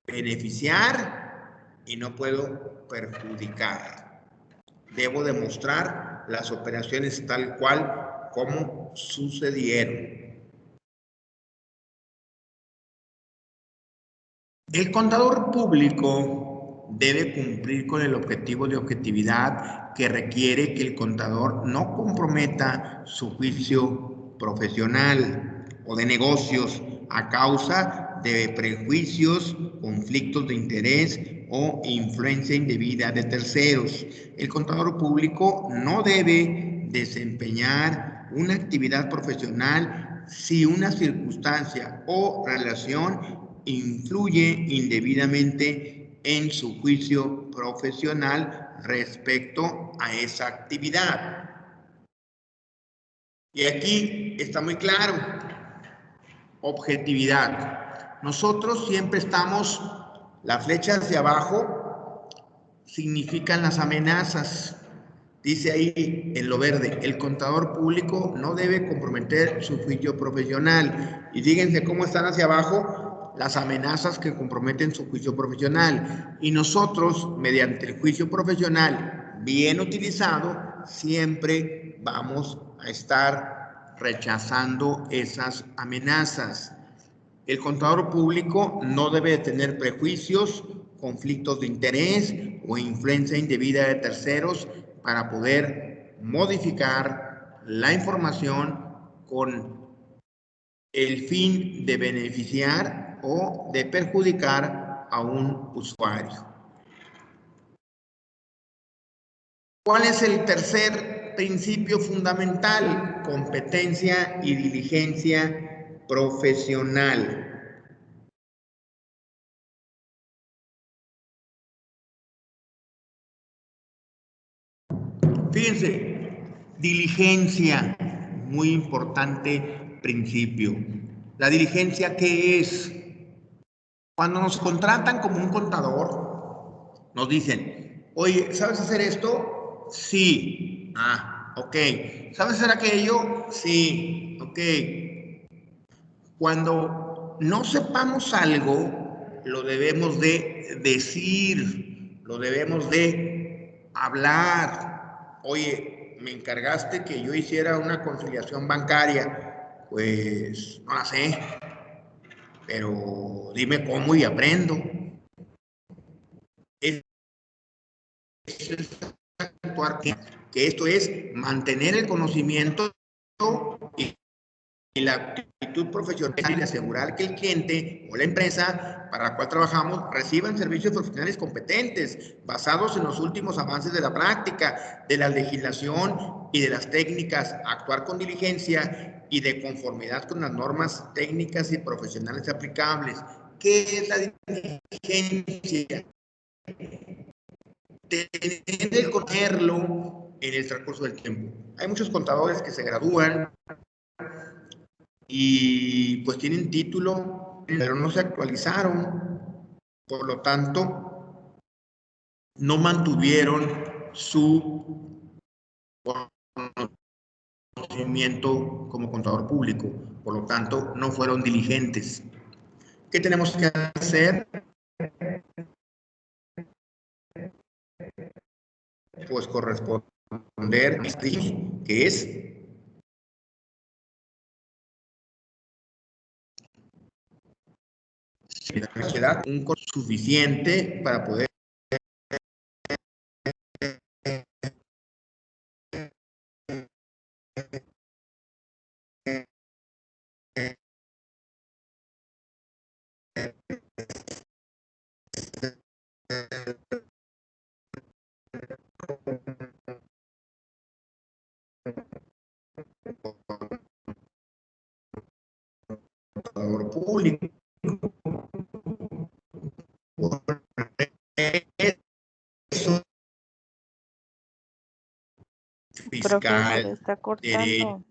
beneficiar y no puedo perjudicar. Debo demostrar las operaciones tal cual como sucedieron. El contador público debe cumplir con el objetivo de objetividad que requiere que el contador no comprometa su juicio profesional o de negocios a causa de prejuicios, conflictos de interés o influencia indebida de terceros. El contador público no debe desempeñar una actividad profesional si una circunstancia o relación influye indebidamente en su juicio profesional respecto a esa actividad. Y aquí está muy claro: objetividad. Nosotros siempre estamos, las flechas hacia abajo significan las amenazas. Dice ahí en lo verde: el contador público no debe comprometer su juicio profesional. Y fíjense cómo están hacia abajo las amenazas que comprometen su juicio profesional. Y nosotros, mediante el juicio profesional bien utilizado, siempre vamos a estar rechazando esas amenazas. El contador público no debe tener prejuicios, conflictos de interés o influencia indebida de terceros para poder modificar la información con el fin de beneficiar o de perjudicar a un usuario. ¿Cuál es el tercer principio fundamental? Competencia y diligencia profesional. Fíjense, diligencia, muy importante principio. ¿La diligencia qué es? Cuando nos contratan como un contador, nos dicen, oye, ¿sabes hacer esto? Sí. Ah, ok. ¿Sabes hacer aquello? Sí. Ok. Cuando no sepamos algo, lo debemos de decir, lo debemos de hablar. Oye, me encargaste que yo hiciera una conciliación bancaria. Pues no la sé, pero dime cómo y aprendo. Eso es actuar, que esto es mantener el conocimiento y la actitud profesional de asegurar que el cliente o la empresa para la cual trabajamos reciban servicios profesionales competentes, basados en los últimos avances de la práctica, de la legislación y de las técnicas, actuar con diligencia y de conformidad con las normas técnicas y profesionales aplicables. ¿Qué es la diligencia? Tener el conocerlo en el transcurso del tiempo. Hay muchos contadores que se gradúan y pues tienen título, pero no se actualizaron, por lo tanto, no mantuvieron su conocimiento como contador público, por lo tanto, no fueron diligentes. ¿Qué tenemos que hacer? Pues corresponder, que es la sociedad un costo suficiente para poder contador público. Eso, Profe, se le fiscal, está derecho. cortando.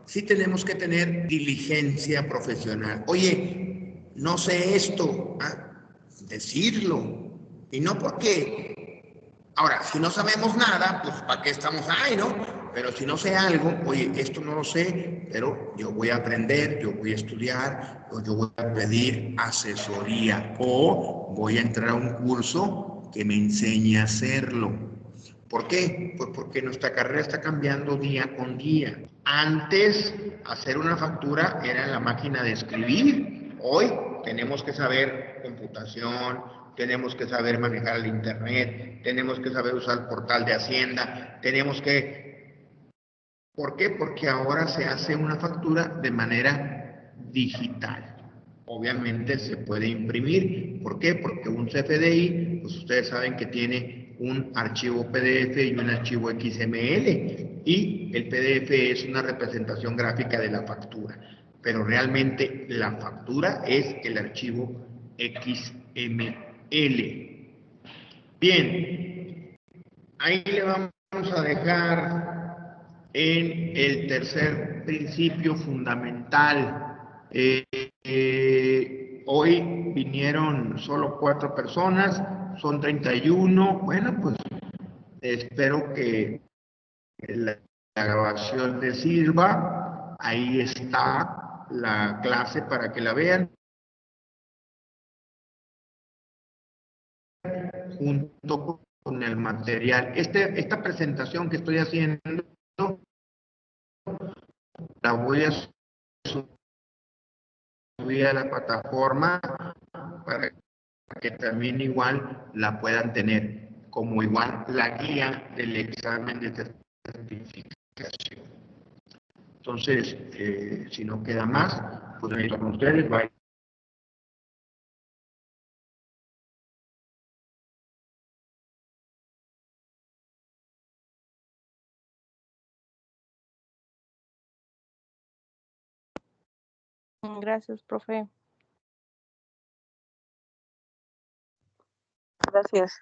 Sí tenemos que tener diligencia profesional. Oye, no sé esto, decirlo. Y no porque, ahora, si no sabemos nada, pues ¿para qué estamos ahí, no? Pero si no sé algo, oye, esto no lo sé, pero yo voy a aprender, yo voy a estudiar, o yo voy a pedir asesoría, o voy a entrar a un curso que me enseñe a hacerlo. ¿Por qué? Pues porque nuestra carrera está cambiando día con día. Antes, hacer una factura era en la máquina de escribir. Hoy tenemos que saber computación, tenemos que saber manejar el internet, tenemos que saber usar el portal de Hacienda, tenemos que... ¿Por qué? Porque ahora se hace una factura de manera digital. Obviamente se puede imprimir. ¿Por qué? Porque un CFDI, pues ustedes saben que tiene un archivo PDF y un archivo XML. Y el PDF es una representación gráfica de la factura. Pero realmente la factura es el archivo XML. Bien, ahí le vamos a dejar en el tercer principio fundamental. Hoy vinieron solo 4 personas, son 31. Bueno, pues espero que la grabación les sirva. Ahí está la clase para que la vean, junto con el material. Esta presentación que estoy haciendo la voy a subir a la plataforma para que también igual la puedan tener, como igual la guía del examen de certificación. Entonces, si no queda más, pues con ustedes, bye. Gracias, profe. Gracias.